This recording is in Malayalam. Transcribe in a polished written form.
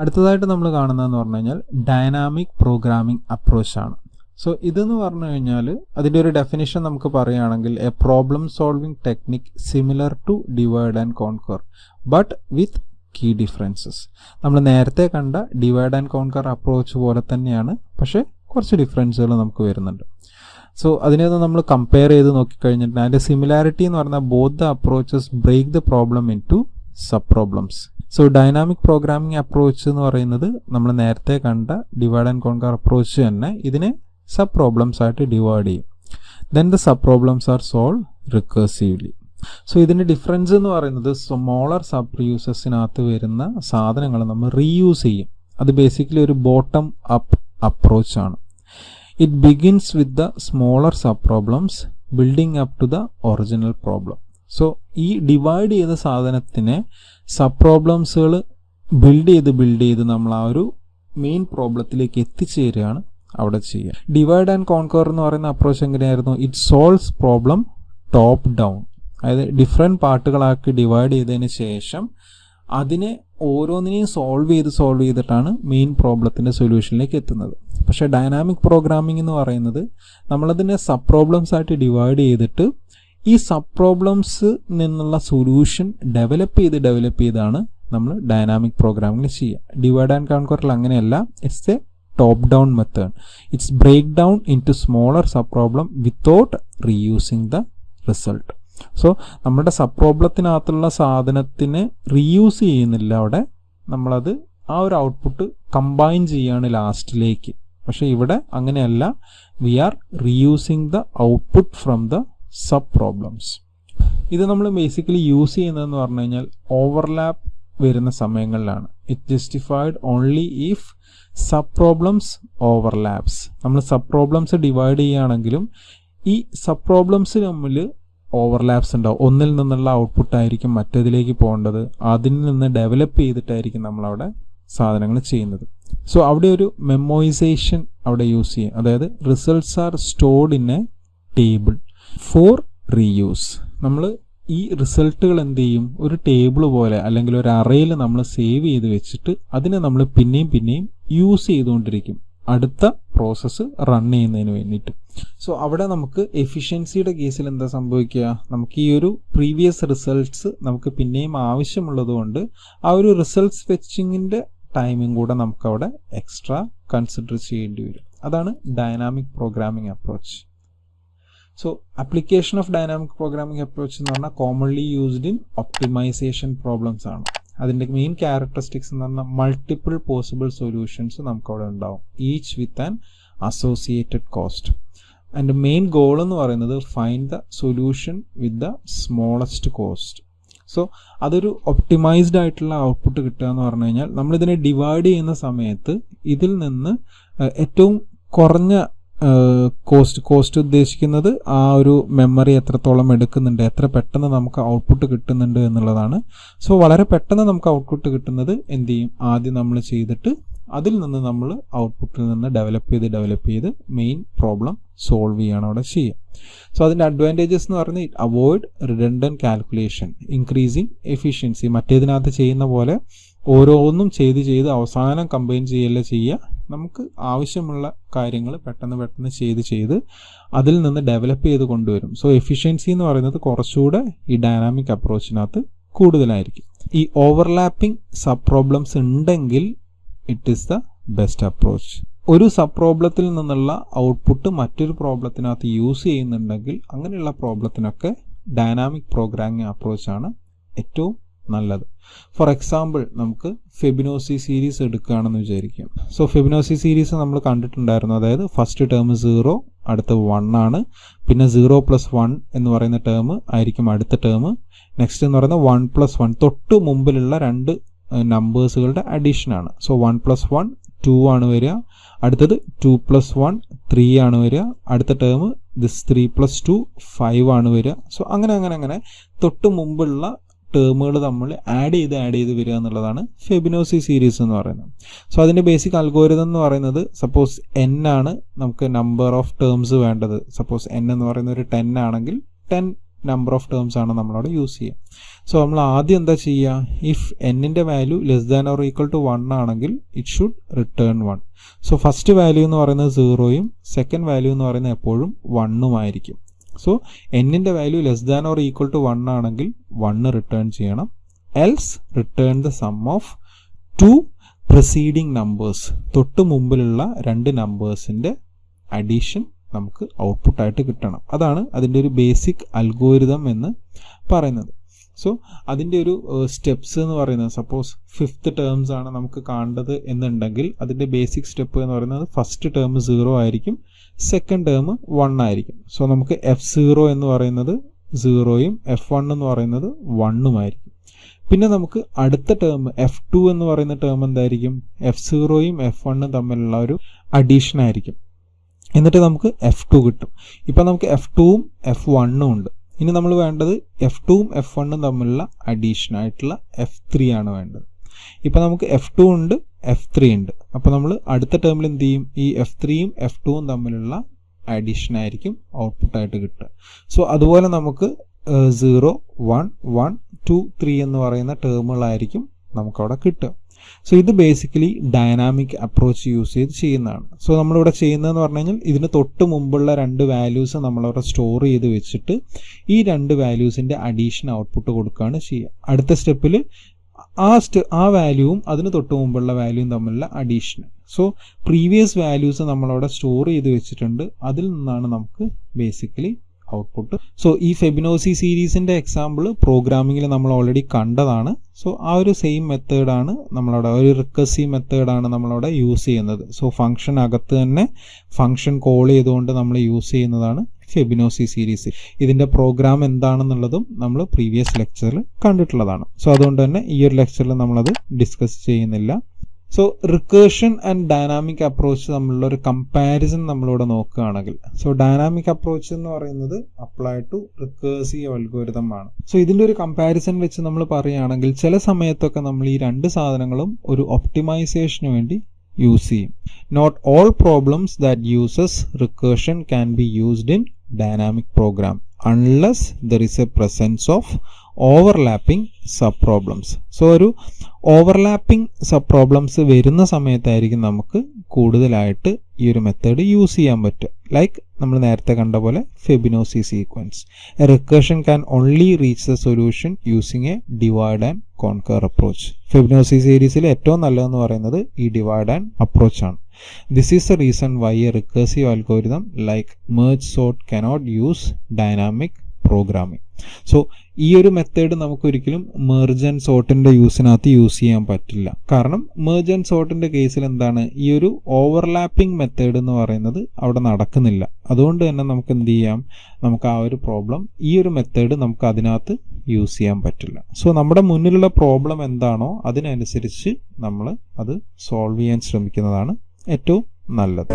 അടുത്തതായിട്ട് നമ്മൾ കാണുന്നതെന്ന് പറഞ്ഞു കഴിഞ്ഞാൽ ഡൈനാമിക് പ്രോഗ്രാമിംഗ് അപ്രോച്ചാണ്. സോ ഇതെന്ന് പറഞ്ഞു കഴിഞ്ഞാൽ അതിൻ്റെ ഒരു ഡെഫിനിഷൻ നമുക്ക് പറയുകയാണെങ്കിൽ a problem solving technique similar to divide and conquer but with key differences. നമ്മൾ നേരത്തെ കണ്ട ഡിവൈഡ് ആൻഡ് കോൺകർ അപ്രോച്ച് പോലെ തന്നെയാണ്, പക്ഷേ കുറച്ച് ഡിഫറൻസുകൾ നമുക്ക് വരുന്നുണ്ട്. സോ അതിനകത്ത് നമ്മൾ കമ്പയർ ചെയ്ത് നോക്കിക്കഴിഞ്ഞിട്ട് അതിൻ്റെ സിമിലാരിറ്റി എന്ന് പറഞ്ഞാൽ both the approaches break the problem into sub problems. So dynamic programming approach എന്ന് പറയുന്നത് നമ്മൾ നേരത്തെ കണ്ട ഡിവൈഡ് ആൻഡ് കോൺകർ അപ്രോച്ച് തന്നെ ഇതിനെ സബ് പ്രോബ്ലംസ് ആയിട്ട് ഡിവൈഡ് ചെയ്യും. Then the sub problems R solve recursively. So ഇതിൻ്റെ ഡിഫറൻസ് എന്ന് പറയുന്നത് സ്മോളർ സബ് റീയൂസസിനകത്ത് വരുന്ന സാധനങ്ങൾ നമ്മൾ റീയൂസ് ചെയ്യും. അത് ബേസിക്കലി ഒരു ബോട്ടം അപ്പ് അപ്രോച്ചാണ്. It begins with the smaller sub problems building up to the original problem. So ഈ ഡിവൈഡ് ചെയ്ത സാധനത്തിനെ സബ് പ്രോബ്ലംസുകൾ ബിൽഡ് ചെയ്ത് നമ്മൾ ആ ഒരു മെയിൻ പ്രോബ്ലത്തിലേക്ക് എത്തിച്ചേരുകയാണ് അവിടെ ചെയ്യുക. ഡിവൈഡ് ആൻഡ് കോൺകർ എന്ന് പറയുന്ന അപ്രോച്ച് എങ്ങനെയായിരുന്നു? It solves problem top down. അതായത് ഡിഫറെൻറ്റ് പാർട്ടുകളാക്കി ഡിവൈഡ് ചെയ്തതിന് ശേഷം അതിനെ ഓരോന്നിനെയും സോൾവ് ചെയ്തിട്ടാണ് മെയിൻ പ്രോബ്ലത്തിൻ്റെ സൊല്യൂഷനിലേക്ക് എത്തുന്നത്. പക്ഷേ ഡൈനാമിക് പ്രോഗ്രാമിംഗ് എന്ന് പറയുന്നത് നമ്മളതിനെ സബ് പ്രോബ്ലംസ് ആയിട്ട് ഡിവൈഡ് ചെയ്തിട്ട് ഈ സബ് പ്രോബ്ലംസ് നിന്നുള്ള സൊല്യൂഷൻ ഡെവലപ്പ് ചെയ്താണ് നമ്മൾ ഡൈനാമിക് പ്രോഗ്രാമിംഗ് ചെയ്യുക. ഡിവൈഡ് ആൻഡ് കോൺകറിൽ അങ്ങനെയല്ല. It's a top down method. It's break down into smaller sub problem without reusing the result. So നമ്മുടെ സബ് പ്രോബ്ലത്തിനകത്തുള്ള സാധനത്തിനെ റീയൂസ് ചെയ്യുന്നില്ല, അവിടെ നമ്മളത് ആ ഒരു ഔട്ട്പുട്ട് കമ്പൈൻ ചെയ്യാണ് ലാസ്റ്റിലേക്ക്. പക്ഷേ ഇവിടെ അങ്ങനെയല്ല. We are reusing the output from the sub problems. ഇത് നമ്മൾ ബേസിക്കലി യൂസ് ചെയ്യുന്നതെന്ന് പറഞ്ഞു കഴിഞ്ഞാൽ ഓവർലാപ്പ് വരുന്ന സമയങ്ങളിലാണ്. It justified only if sub problems overlaps. നമ്മൾ സബ് പ്രോബ്ലംസ് ഡിവൈഡ് ചെയ്യുകയാണെങ്കിലും ഈ സബ് പ്രോബ്ലംസ് തമ്മിൽ ഓവർലാപ്സ് ഉണ്ടാവും. ഒന്നിൽ നിന്നുള്ള ഔട്ട്പുട്ട് ആയിരിക്കും മറ്റേതിലേക്ക് പോകേണ്ടത്. അതിൽ നിന്ന് ഡെവലപ്പ് ചെയ്തിട്ടായിരിക്കും നമ്മളവിടെ സാധനങ്ങൾ ചെയ്യുന്നത്. സോ അവിടെ ഒരു മെമ്മോയിസേഷൻ അവിടെ യൂസ് ചെയ്യും. അതായത് results are stored in a table for reuse. നമ്മൾ ഈ റിസൾട്ടുകൾ എന്ത് ചെയ്യും? ഒരു ടേബിൾ പോലെ അല്ലെങ്കിൽ ഒരു അറയിൽ നമ്മൾ സേവ് ചെയ്ത് വെച്ചിട്ട് അതിനെ നമ്മൾ പിന്നെയും യൂസ് ചെയ്തുകൊണ്ടിരിക്കും അടുത്ത പ്രോസസ്സ് റൺ ചെയ്യുന്നതിന് വേണ്ടിയിട്ട്. സോ അവിടെ നമുക്ക് എഫിഷ്യൻസിയുടെ കേസിൽ എന്താ സംഭവിക്കുക? നമുക്ക് ഈ ഒരു പ്രീവിയസ് റിസൾട്ട്സ് നമുക്ക് പിന്നെയും ആവശ്യമുള്ളത് കൊണ്ട് ആ ഒരു റിസൾട്ട്സ് ഫെച്ചിങ്ങിൻ്റെ ടൈമും കൂടെ നമുക്കവിടെ എക്സ്ട്രാ കൺസിഡർ ചെയ്യേണ്ടി വരും. അതാണ് dynamic programming approach. So application of dynamic programming approach എന്ന് പറഞ്ഞാൽ commonly used in optimisation problems ആണ്. അതിൻ്റെ മെയിൻ ക്യാരക്ടറിസ്റ്റിക്സ് എന്ന് പറഞ്ഞാൽ മൾട്ടിപ്പിൾ പോസിബിൾ സൊല്യൂഷൻസ് നമുക്കവിടെ ഉണ്ടാവും, each with an associated cost. അതിൻ്റെ മെയിൻ ഗോൾ എന്ന് പറയുന്നത് find the solution with the smallest cost. So അതൊരു ഒപ്റ്റിമൈസ്ഡ് ആയിട്ടുള്ള ഔട്ട്പുട്ട് കിട്ടുക എന്ന് പറഞ്ഞു കഴിഞ്ഞാൽ നമ്മളിതിനെ ഡിവൈഡ് ചെയ്യുന്ന സമയത്ത് ഇതിൽ നിന്ന് ഏറ്റവും കുറഞ്ഞ കോസ്റ്റ് ഉദ്ദേശിക്കുന്നത് ആ ഒരു മെമ്മറി എത്രത്തോളം എടുക്കുന്നുണ്ട്, എത്ര പെട്ടെന്ന് നമുക്ക് ഔട്ട്പുട്ട് കിട്ടുന്നുണ്ട് എന്നുള്ളതാണ്. സോ വളരെ പെട്ടെന്ന് നമുക്ക് ഔട്ട്പുട്ട് കിട്ടുന്നത് എന്ത് ചെയ്യും? ആദ്യം നമ്മൾ ചെയ്തിട്ട് അതിൽ നിന്ന് നമ്മൾ ഔട്ട്പുട്ടിൽ നിന്ന് ഡെവലപ്പ് ചെയ്ത് മെയിൻ പ്രോബ്ലം സോൾവ് ചെയ്യാണ് അവിടെ ചെയ്യുക. സോ അതിൻ്റെ അഡ്വാൻറ്റേജസ് എന്ന് പറഞ്ഞാൽ avoid redundant calculation, increasing efficiency. മറ്റേതിനകത്ത് ചെയ്യുന്ന പോലെ ഓരോന്നും ചെയ്ത് അവസാനം കമ്പൈൻ ചെയ്യല്ല ചെയ്യുക. നമുക്ക് ആവശ്യമുള്ള കാര്യങ്ങൾ പെട്ടെന്ന് ചെയ്ത് അതിൽ നിന്ന് ഡെവലപ്പ് ചെയ്ത് കൊണ്ടുവരും. സോ എഫിഷ്യൻസി എന്ന് പറയുന്നത് കുറച്ചുകൂടെ ഈ ഡൈനാമിക് അപ്രോച്ചിനകത്ത് കൂടുതലായിരിക്കും. ഈ ഓവർലാപ്പിംഗ് സബ് പ്രോബ്ലംസ് ഉണ്ടെങ്കിൽ it is the best approach. ഒരു സബ് പ്രോബ്ലത്തിൽ നിന്നുള്ള ഔട്ട്പുട്ട് മറ്റൊരു പ്രോബ്ലത്തിനകത്ത് യൂസ് ചെയ്യുന്നുണ്ടെങ്കിൽ അങ്ങനെയുള്ള പ്രോബ്ലത്തിനൊക്കെ ഡൈനാമിക് പ്രോഗ്രാമിംഗ് അപ്രോച്ചാണ് ഏറ്റവും നല്ലത്. ഫോർ എക്സാമ്പിൾ നമുക്ക് ഫെബിനോസി സീരീസ് എടുക്കുകയാണെന്ന് വിചാരിക്കാം. സോ ഫെബിനോസി സീരീസ് നമ്മൾ കണ്ടിട്ടുണ്ടായിരുന്നു. അതായത് ഫസ്റ്റ് ടേം 0, അടുത്ത 1 ആണ്. പിന്നെ 0+1 എന്ന് പറയുന്ന ടേം ആയിരിക്കും അടുത്ത ടേം. നെക്സ്റ്റ് എന്ന് പറയുന്നത് 1+1, തൊട്ട് മുമ്പിലുള്ള രണ്ട് നമ്പേഴ്സുകളുടെ അഡീഷനാണ്. സോ 1+1 2 ആണ് വരിക. അടുത്തത് 2+1 3 ആണ് വരിക. അടുത്ത ടേം ദിസ് 3+2 5 ആണ് വരിക. സോ അങ്ങനെ തൊട്ട് മുമ്പുള്ള ടേമുകൾ നമ്മൾ ആഡ് ചെയ്ത് വരിക എന്നുള്ളതാണ് ഫെബിനോസി സീരീസ് എന്ന് പറയുന്നത്. സോ അതിൻ്റെ ബേസിക് അൽഗോരിതം എന്ന് പറയുന്നത്, സപ്പോസ് n ആണ് നമുക്ക് നമ്പർ ഓഫ് ടേംസ് വേണ്ടത്. സപ്പോസ് n എന്ന് പറയുന്നത് ഒരു 10 ആണെങ്കിൽ 10 നമ്പർ ഓഫ് ടേംസ് ആണ് നമ്മളവിടെ യൂസ് ചെയ്യുക. സോ നമ്മൾ ആദ്യം എന്താ ചെയ്യുക, ഇഫ് എന്നിൻ്റെ value less than or equal to 1 ആണെങ്കിൽ it should return 1. So first value എന്ന് പറയുന്നത് 0യും സെക്കൻഡ് വാല്യൂ എന്ന് പറയുന്നത് എപ്പോഴും 1ഉം ആയിരിക്കും. സോ എന്നിൻ്റെ value less than or equal to 1 ആണെങ്കിൽ 1 റിട്ടേൺ ചെയ്യണം. Else return the sum of 2 preceding numbers, തൊട്ട് മുമ്പിലുള്ള 2 നമ്പേഴ്സിൻ്റെ അഡീഷൻ നമുക്ക് ഔട്ട്പുട്ടായിട്ട് കിട്ടണം. അതാണ് അതിൻ്റെ ഒരു ബേസിക് അൽഗോരിതം എന്ന് പറയുന്നത്. സോ അതിൻ്റെ ഒരു സ്റ്റെപ്സ് എന്ന് പറയുന്നത്, സപ്പോസ് 5th ടേംസ് ആണ് നമുക്ക് കാണേണ്ടത് എന്നുണ്ടെങ്കിൽ അതിൻ്റെ ബേസിക് സ്റ്റെപ്പ് എന്ന് പറയുന്നത് ഫസ്റ്റ് ടേം 0 ആയിരിക്കും, സെക്കൻഡ് ടേം 1 ആയിരിക്കും. സോ നമുക്ക് F0 എന്ന് പറയുന്നത് 0യും F1 എന്ന് പറയുന്നത് 1ഉം ആയിരിക്കും. പിന്നെ നമുക്ക് അടുത്ത ടേം F2 എന്ന് പറയുന്ന ടേം എന്തായിരിക്കും, F0യും F1ഉം തമ്മിലുള്ള ഒരു അഡീഷൻ ആയിരിക്കും. എന്നിട്ട് നമുക്ക് F2 കിട്ടും. ഇപ്പം നമുക്ക് F2ഉം F1ഉം ഉണ്ട്. ഇനി നമ്മൾ വേണ്ടത് F2ഉം F1ഉം തമ്മിലുള്ള അഡീഷൻ ആയിട്ടുള്ള F3 ആണ് വേണ്ടത്. ഇപ്പം നമുക്ക് F2 ഉണ്ട്, F3 ഉണ്ട്. അപ്പോൾ നമ്മൾ അടുത്ത ടേമിൽ എന്ത് ചെയ്യും, ഈ F3യും F2ഉം തമ്മിലുള്ള അഡീഷൻ ആയിരിക്കും ഔട്ട്പുട്ടായിട്ട് കിട്ടുക. സോ അതുപോലെ നമുക്ക് 0, 1, 1, 2, 3 എന്ന് പറയുന്ന ടേമുകളായിരിക്കും നമുക്കവിടെ കിട്ടുക. സോ ഇത് ബേസിക്കലി ഡൈനാമിക് അപ്രോച്ച് യൂസ് ചെയ്ത് ചെയ്യുന്നതാണ്. സോ നമ്മളിവിടെ ചെയ്യുന്നതെന്ന് പറഞ്ഞു കഴിഞ്ഞാൽ ഇതിന് തൊട്ട് മുമ്പുള്ള 2 വാല്യൂസ് നമ്മളവിടെ സ്റ്റോർ ചെയ്ത് വെച്ചിട്ട് ഈ 2 വാല്യൂസിൻ്റെ അഡീഷൻ ഔട്ട്പുട്ട് കൊടുക്കുകയാണ് ചെയ്യുക. അടുത്ത സ്റ്റെപ്പിൽ ആ വാല്യൂവും അതിന് തൊട്ട് മുമ്പുള്ള വാല്യൂവും തമ്മിലുള്ള അഡീഷൻ. സോ പ്രീവിയസ് വാല്യൂസ് നമ്മളവിടെ സ്റ്റോർ ചെയ്ത് വെച്ചിട്ടുണ്ട്, അതിൽ നിന്നാണ് നമുക്ക് ബേസിക്കലി ഔട്ട്പുട്ട്. സോ ഈ ഫെബിനോസി സീരീസിൻ്റെ എക്സാമ്പിൾ പ്രോഗ്രാമിങ്ങിൽ നമ്മൾ ഓൾറെഡി കണ്ടതാണ്. സോ ആ ഒരു സെയിം മെത്തേഡാണ് നമ്മളവിടെ, ഒരു റിക്കർസീവ് മെത്തേഡാണ് നമ്മളവിടെ യൂസ് ചെയ്യുന്നത്. സോ ഫംഗ്ഷൻ അകത്ത് തന്നെ ഫംഗ്ഷൻ കോൾ ചെയ്തുകൊണ്ട് നമ്മൾ യൂസ് ചെയ്യുന്നതാണ് ഫെബിനോസി സീരീസ്. ഇതിൻ്റെ പ്രോഗ്രാം എന്താണെന്നുള്ളതും നമ്മൾ പ്രീവിയസ് ലെക്ചറിൽ കണ്ടിട്ടുള്ളതാണ്. സോ അതുകൊണ്ട് തന്നെ ഈ ഒരു ലെക്ചറിൽ നമ്മളത് ഡിസ്കസ് ചെയ്യുന്നില്ല. So recursion and dynamic approach തമ്മിലുള്ള ഒരു കമ്പാരിസൺ നമ്മളിവിടെ നോക്കുകയാണെങ്കിൽ, സോ ഡൈനാമിക് അപ്രോച്ച് എന്ന് പറയുന്നത് അപ്ലൈ ടു റിക്കേഴ്സീവ് അൽഗോരിതം ആണ്. സോ ഇതിൻ്റെ ഒരു കമ്പാരിസൺ വെച്ച് നമ്മൾ പറയുകയാണെങ്കിൽ ചില സമയത്തൊക്കെ നമ്മൾ ഈ 2 സാധനങ്ങളും ഒരു ഒപ്റ്റിമൈസേഷന് വേണ്ടി യൂസ് ചെയ്യും. Not all problems that uses recursion can be used in dynamic program unless there is a presence of overlapping sub problems. So ഒരു ഓവർലാപ്പിംഗ് സബ് പ്രോബ്ലംസ് വരുന്ന സമയത്തായിരിക്കും നമുക്ക് കൂടുതലായിട്ട് ഈ ഒരു മെത്തേഡ് യൂസ് ചെയ്യാൻ പറ്റുക. ലൈക്ക് നമ്മൾ നേരത്തെ കണ്ട പോലെ Fibonacci sequence. Recursion can only reach the solution using a divide and conquer approach. Fibonacci സീരീസിൽ ഏറ്റവും നല്ലതെന്ന് പറയുന്നത് ഈ ഡിവൈഡ് ആൻഡ് അപ്രോച്ച് ആണ്. This is the reason why a recursive algorithm like merge sort cannot use dynamic programming. So ഈ ഒരു മെത്തേഡ് നമുക്ക് ഒരിക്കലും മെർജ് ആൻഡ് സോർട്ടിൻ്റെ യൂസിനകത്ത് യൂസ് ചെയ്യാൻ പറ്റില്ല. കാരണം മെർജ് ആൻഡ് സോർട്ടിൻ്റെ കേസിൽ എന്താണ്, ഈ ഒരു ഓവർലാപ്പിംഗ് മെത്തേഡ് എന്ന് പറയുന്നത് അവിടെ നടക്കുന്നില്ല. അതുകൊണ്ട് തന്നെ നമുക്ക് എന്ത് ചെയ്യാം, നമുക്ക് ആ ഒരു പ്രോബ്ലം, ഈ ഒരു മെത്തേഡ് നമുക്ക് അതിനകത്ത് യൂസ് ചെയ്യാൻ പറ്റില്ല. സോ നമ്മുടെ മുന്നിലുള്ള പ്രോബ്ലം എന്താണോ അതിനനുസരിച്ച് നമ്മൾ അത് സോൾവ് ചെയ്യാൻ ശ്രമിക്കുന്നതാണ് ഏറ്റവും നല്ലത്.